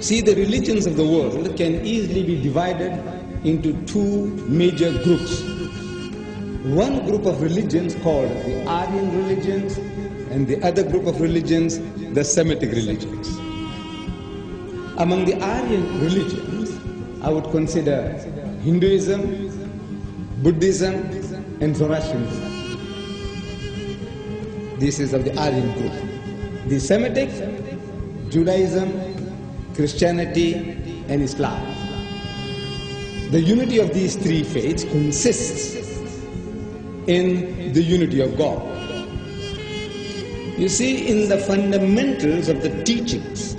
See, the religions of the world can easily be divided into two major groups. One group of religions called the Aryan religions, and the other group of religions, the Semitic religions. Among the Aryan religions, I would consider Hinduism, Buddhism, and Zoroastrianism. This is of the Aryan group. The Semitic, Judaism, Christianity, and Islam. The unity of these three faiths consists in the unity of God. You see, in the fundamentals of the teachings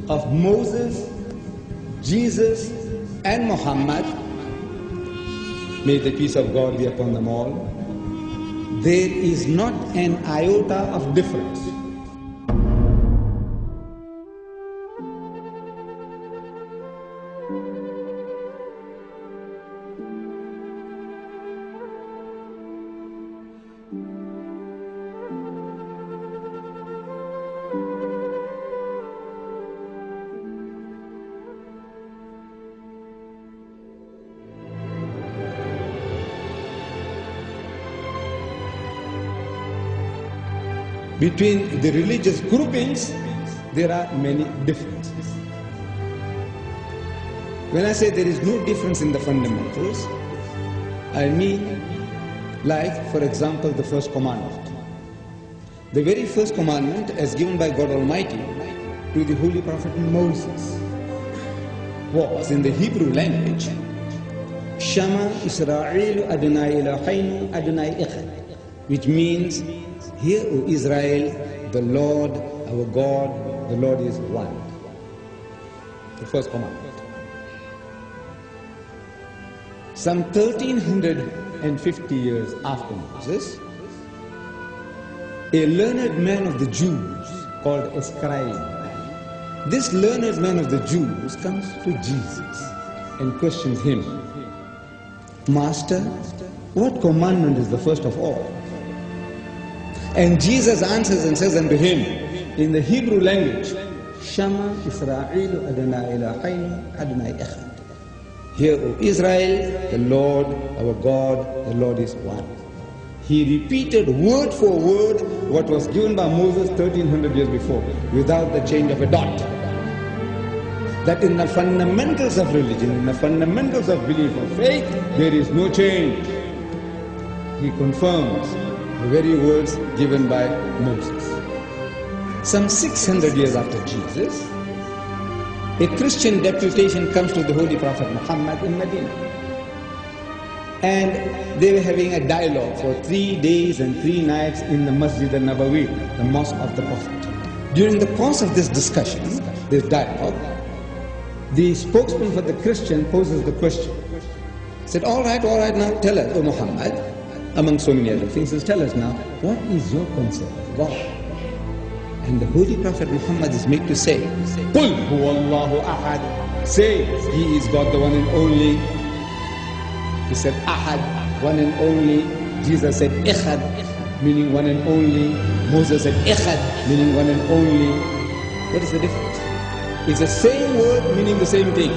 of Moses, Jesus, and Muhammad, may the peace of God be upon them all, there is not an iota of difference. Between the religious groupings, there are many differences. When I say there is no difference in the fundamentals, I mean, like, for example, the first commandment. The very first commandment, as given by God Almighty to the Holy Prophet Moses, was in the Hebrew language, Shama Israel Adonai Eloheinu Adonai Echad, which means, "Hear, O Israel, the Lord, our God, the Lord is one." The first commandment. Some 1350 years after Moses, a learned man of the Jews called a scribe. This learned man of the Jews comes to Jesus and questions him, "Master, what commandment is the first of all?" And Jesus answers and says unto him in the Hebrew language, "Shama Israel Adonai Eloheinu Adonai Echad." Hear, O Israel, the Lord, our God, the Lord is one. He repeated word for word what was given by Moses 1300 years before, without the change of a dot. That in the fundamentals of religion, in the fundamentals of belief of faith, there is no change. He confirms the very words given by Moses. Some 600 years after Jesus, a Christian deputation comes to the Holy Prophet Muhammad in Medina. And they were having a dialogue for 3 days and 3 nights in the Masjid al-Nabawi, the mosque of the Prophet. During the course of this discussion, this dialogue, the spokesman for the Christian poses the question. He said, all right, now tell us, O Muhammad, among so many other things, says, tell us now, what is your concept of God? And the Holy Prophet Muhammad is made to say, Qul huwallahu ahad. Say, He is God, the one and only. He said, Ahad, one and only. Jesus said, Echad, meaning one and only. Moses said, Echad, meaning one and only. What is the difference? It's the same word meaning the same thing.